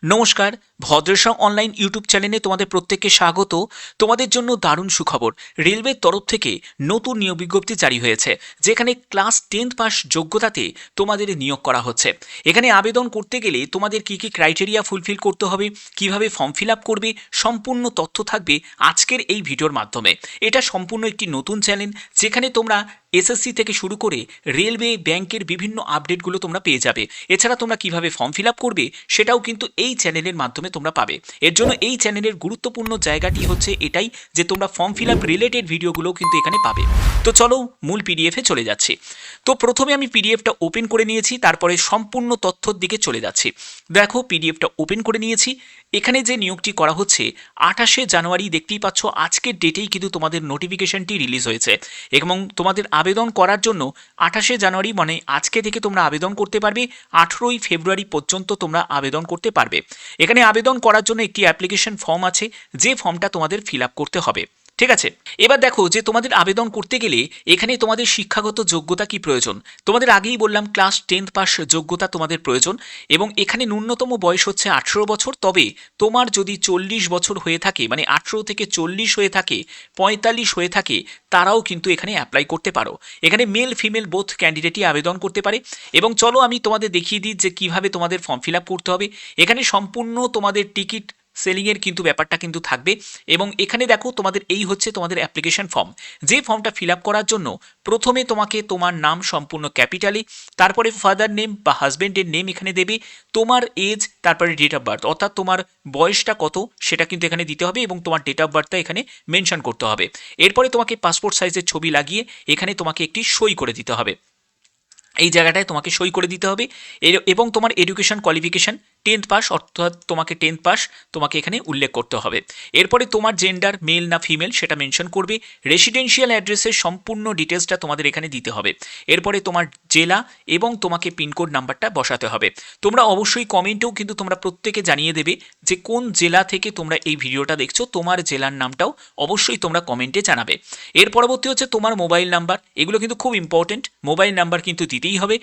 নমস্কার, ভদ্রেশা online YouTube চ্যানেলে তোমাদের প্রত্যেককে স্বাগত। তোমাদের জন্য দারুণ সুখবর, রেলওয়ের তরফ থেকে নতুন নিয়োগ বিজ্ঞপ্তি জারি হয়েছে, যেখানে ক্লাস 10 পাস যোগ্যতাতে তোমাদের নিয়োগ করা হচ্ছে। এখানে আবেদন করতে গেলে তোমাদের কি কি ক্রাইটেরিয়া ফুলফিল করতে হবে, কিভাবে ফর্ম ফিল আপ করবে, সম্পূর্ণ তথ্য থাকবে আজকের এই ভিডিওর মাধ্যমে। এটা সম্পূর্ণ একটি নতুন চ্যানেল, যেখানে তোমরা এসএসসি থেকে শুরু করে রেলওয়ে, ব্যাংকের বিভিন্ন আপডেটগুলো তোমরা পেয়ে যাবে। এছাড়া তোমরা কিভাবে ফর্ম ফিল আপ করবে সেটাও কিন্তু এই চ্যানেলের মাধ্যমে তোমরা পাবে। এর জন্য এই চ্যানেলের গুরুত্বপূর্ণ জায়গাটি হচ্ছে এটাই যে তোমরা ফর্ম ফিল আপ রিলেটেড ভিডিওগুলোও কিন্তু এখানে পাবে। তো চলো মূল পিডিএফে চলে যাচ্ছি। তো প্রথমে আমি পিডিএফটা ওপেন করে নিয়েছি, তারপরে সম্পূর্ণ তথ্যর দিকে চলে যাচ্ছি। দেখো, পিডিএফটা ওপেন করে নিয়েছি। এখানে যে নিয়োগটি করা হচ্ছে 28শে জানুয়ারি, দেখতেই পাচ্ছ আজকের ডেটেই কিন্তু তোমাদের নোটিফিকেশনটি রিলিজ হয়েছে এবং তোমাদের আবেদন করার জন্য 28শে জানুয়ারি মানে আজকে থেকে তোমরা আবেদন করতে পারবে। 18ই ফেব্রুয়ারি পর্যন্ত তোমরা আবেদন করতে পারবে। এখানে আবেদন করার জন্য একটি অ্যাপ্লিকেশন ফর্ম আছে, যে ফর্মটা তোমাদের ফিল আপ করতে হবে। ঠিক আছে, এবার দেখো যে তোমাদের আবেদন করতে গেলে এখানে তোমাদের শিক্ষাগত যোগ্যতা কি প্রয়োজন। তোমাদের আগেই বললাম ক্লাস 10 পাস যোগ্যতা তোমাদের প্রয়োজন এবং এখানে ন্যূনতম বয়স হচ্ছে 18 বছর। তবে তোমার যদি 40 বছর হয়ে থাকে, মানে 18 থেকে 40 হয়ে থাকে, 45 হয়ে থাকে, তারাও কিন্তু এখানে অ্যাপ্লাই করতে পারো। এখানে মেল ফিমেল বোথ ক্যান্ডিডেটই আবেদন করতে পারে। এবং চলো আমি তোমাদের দেখিয়ে দিই যে কিভাবে তোমাদের ফর্ম ফিল আপ করতে হবে। এখানে সম্পূর্ণ তোমাদের টিকিট সেলিংয়ের কিন্তু ব্যাপারটা কিন্তু থাকবে। এবং এখানে দেখো তোমাদের এই হচ্ছে তোমাদের অ্যাপ্লিকেশন ফর্ম। যে ফর্মটা ফিল আপ করার জন্য প্রথমে তোমাকে তোমার নাম সম্পূর্ণ ক্যাপিটালে, তারপরে ফাদার নেম বা হাজব্যান্ডের নেম এখানে দেবে, তোমার এজ, তারপরে ডেট অফ বার্থ, অর্থাৎ তোমার বয়সটা কত সেটা কিন্তু এখানে দিতে হবে এবং তোমার ডেট অফ বার্থটা এখানে মেনশন করতে হবে। এরপরে তোমাকে পাসপোর্ট সাইজের ছবি লাগিয়ে এখানে তোমাকে একটি সই করে দিতে হবে। এই জায়গাটায় তোমাকে সই করে দিতে হবে। এবং তোমার এডুকেশন কোয়ালিফিকেশান 10th পাস, অর্থাৎ তোমাকে 10th পাস তোমাকে এখানে উল্লেখ করতে হবে। এরপরে তোমার জেন্ডার মেল না ফিমেল সেটা মেনশন করবে। রেসিডেন্সিয়াল অ্যাড্রেসের সম্পূর্ণ ডিটেলসটা তোমাদের এখানে দিতে হবে। এরপরে তোমার জেলা এবং তোমাকে পিনকোড নাম্বারটা বসাতে হবে। তোমরা অবশ্যই কমেন্টেও কিন্তু তোমরা প্রত্যেকে জানিয়ে দেবে যে কোন জেলা থেকে তোমরা এই ভিডিওটা দেখছো, তোমার জেলার নামটাও অবশ্যই তোমরা কমেন্টে জানাবে। এর পরবর্তী হচ্ছে তোমার মোবাইল নাম্বার, এগুলো কিন্তু খুব ইম্পর্টেন্ট, মোবাইল নাম্বার কিন্তু দিতেই হবে।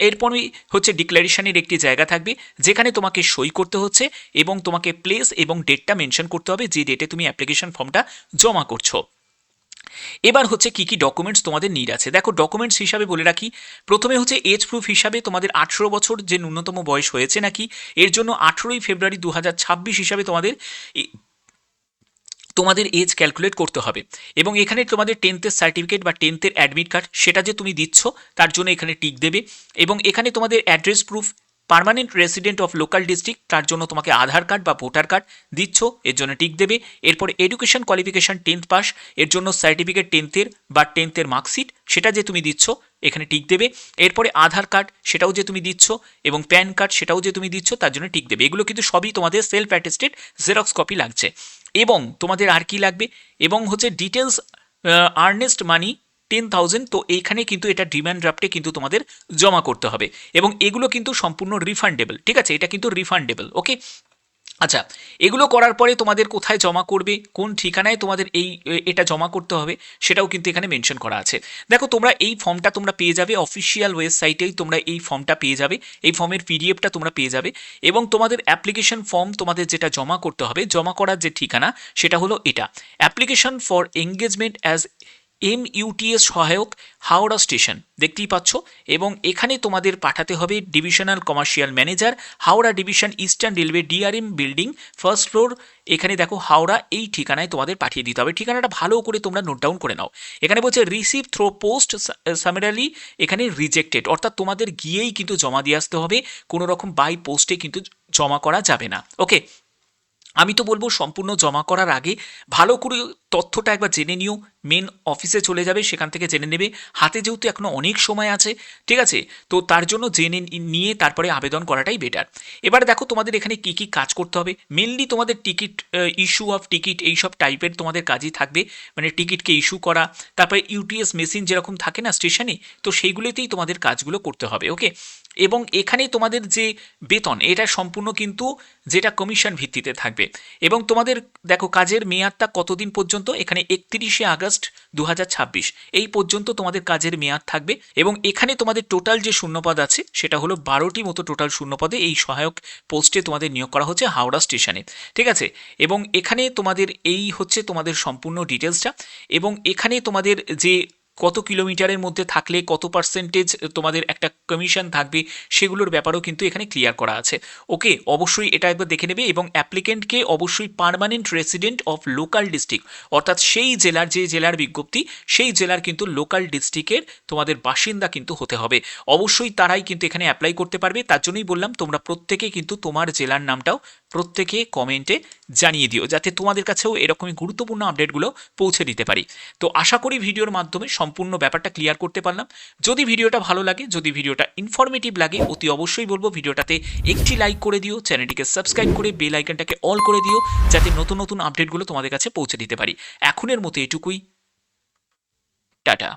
এরপরই হচ্ছে ডিক্লারেশনের একটি জায়গা থাকবে, যেখানে তোমাকে সই করতে হচ্ছে এবং তোমাকে প্লেস এবং ডেটটা মেনশন করতে হবে, যে ডেটে তুমি অ্যাপ্লিকেশন ফর্মটা জমা করছো। এবার হচ্ছে কি কি ডকুমেন্টস তোমাদের নিড আছে। দেখো, ডকুমেন্টস হিসাবে বলে রাখি, প্রথমে হচ্ছে এজ প্রুফ হিসাবে তোমাদের 18 বছর যে ন্যূনতম বয়স হয়েছে নাকি, এর জন্য 18ই ফেব্রুয়ারি 2026 হিসাবে তোমাদের এজ ক্যালকুলেট করতে হবে। এবং এখানে তোমাদের 10th সার্টিফিকেট বা 10th অ্যাডমিট কার্ড সেটা যে তুমি দিচ্ছ তার জন্য এখানে টিক দেবে। এবং এখানে তোমাদের address proof, permanent resident of local district, তার জন্য তোমাকে আধার কার্ড বা ভোটার কার্ড দিচ্ছ, এর জন্য টিক দেবে। এরপর এডুকেশন কোয়ালিফিকেশান 10th পাস, এর জন্য সার্টিফিকেট 10th বা 10th মার্কশিট সেটা যে তুমি দিচ্ছ এখানে টিক দেবে। এরপরে আধার কার্ড সেটাও যে তুমি দিচ্ছ এবং প্যান কার্ড সেটাও যে তুমি দিচ্ছ তার জন্য টিক দেবে। এগুলো কিন্তু সবই তোমাদের সেলফ অ্যাটেস্টেড জেরক্স কপি লাগছে। এবং তোমাদের আর কি লাগবে, এবং হচ্ছে ডিটেলস আর্নেস্ট মানি 10,000। তো এইখানে কিন্তু এটা ডিমান্ড ড্রাফটে কিন্তু তোমাদের জমা করতে হবে এবং এগুলো কিন্তু সম্পূর্ণ রিফান্ডেবল। ঠিক আছে, এটা কিন্তু রিফান্ডেবল। ওকে, আচ্ছা, এগুলো করার পরে তোমাদের কোথায় জমা করবে, কোন ঠিকানায় তোমাদের এটা জমা করতে হবে সেটাও কিন্তু এখানে মেনশন করা আছে। দেখো, তোমরা এই ফর্মটা তোমরা পেয়ে যাবে অফিসিয়াল ওয়েবসাইটেই, তোমরা এই ফর্মটা পেয়ে যাবে, এই ফর্মের পিডিএফটা তোমরা পেয়ে যাবে। এবং তোমাদের অ্যাপ্লিকেশন ফর্ম তোমাদের যেটা জমা করতে হবে, জমা করার যে ঠিকানা সেটা হলো এটা, application for engagement as MUTS সহায়ক, হাওড়া স্টেশন, দেখতেই পাচ্ছ। এবং এখানে তোমাদের পাঠাতে হবে divisional commercial manager, Howrah division, eastern railway, DRM building, first floor. এখানে দেখো হাওড়া, এই ঠিকানায় তোমাদের পাঠিয়ে দিতে হবে। ঠিকানাটা ভালো করে তোমরা নোট ডাউন করে নাও। এখানে বলছে রিসিভ থ্রো পোস্ট সামারালি, এখানে রিজেক্টেড, অর্থাৎ তোমাদের গিয়েই কিন্তু জমা দিয়ে আসতে হবে, কোনো রকম বাই পোস্টে কিন্তু জমা করা যাবে না। ওকে, আমি তো বলবো সম্পূর্ণ জমা করার আগে ভালো করে তথ্যটা একবার জেনে নিও। মেন অফিসে চলে যাবে, সেখান থেকে জেনে নেবে। হাতে যেহেতু এখনও অনেক সময় আছে, ঠিক আছে, তো তার জন্য জেনে নিয়ে তারপরে আবেদন করাটাই বেটার। এবার দেখো তোমাদের এখানে কি কি কাজ করতে হবে। মেনলি তোমাদের টিকিট, ইস্যু অফ টিকিট, এইসব টাইপের তোমাদের কাজই থাকবে, মানে টিকিটকে ইস্যু করা। তারপরে UTS মেশিন যেরকম থাকে না স্টেশনে, তো সেইগুলোতেই তোমাদের কাজগুলো করতে হবে। ওকে, এবং এখানে তোমাদের যে বেতন এটা সম্পূর্ণ কিন্তু যেটা কমিশন ভিত্তিতে থাকবে। এবং তোমাদের দেখো কাজের মেয়াদটা কতদিন পর্যন্ত, এখানে 31শে আগস্ট 2026 এই পর্যন্ত তোমাদের কাজের মেয়াদ থাকবে। এবং এখানে তোমাদের টোটাল যে শূন্যপদ আছে সেটা হলো 12টি মতো টোটাল শূন্যপদে এই সহায়ক পোস্টে তোমাদের নিয়োগ করা হচ্ছে হাওড়া স্টেশনে, ঠিক আছে। এবং এখানে তোমাদের এই হচ্ছে তোমাদের সম্পূর্ণ ডিটেলসটা। এবং এখানে তোমাদের যে কত কিলোমিটারের মধ্যে থাকলে কত পার্সেন্টেজ তোমাদের একটা কমিশন থাকবে সেগুলোর ব্যাপারেও কিন্তু এখানে ক্লিয়ার করা আছে। ওকে, অবশ্যই এটা একবার দেখে নেবে। এবং অ্যাপ্লিকেন্টকে অবশ্যই permanent resident of local district, অর্থাৎ সেই জেলার যে জেলার বিজ্ঞপ্তি সেই জেলার কিন্তু লোকাল ডিস্ট্রিক্টের তোমাদের বাসিন্দা কিন্তু হতে হবে। অবশ্যই তারাই কিন্তু এখানে অ্যাপ্লাই করতে পারবে। তার জন্যই বললাম তোমরা প্রত্যেকে কিন্তু তোমার জেলার নামটাও প্রত্যেকে কমেন্টে জানিয়ে দিও, যাতে তোমাদের কাছেও এরকমই গুরুত্বপূর্ণ আপডেটগুলো পৌঁছে দিতে পারি। তো আশা করি ভিডিওর মাধ্যমে সম্পূর্ণ ব্যাপারটা ক্লিয়ার করতে পারলাম। যদি ভিডিওটা ভালো লাগে, যদি ভিডিওটা ইনফরমেটিভ লাগে, অতি অবশ্যই বলবো ভিডিওটাতে একটি লাইক করে দিও, চ্যানেলটিকে সাবস্ক্রাইব করে বেল আইকনটাকে অল করে দিও, যাতে নতুন নতুন আপডেটগুলো তোমাদের কাছে পৌঁছে দিতে পারি। এখনের মতো এটুকুই, টাটা।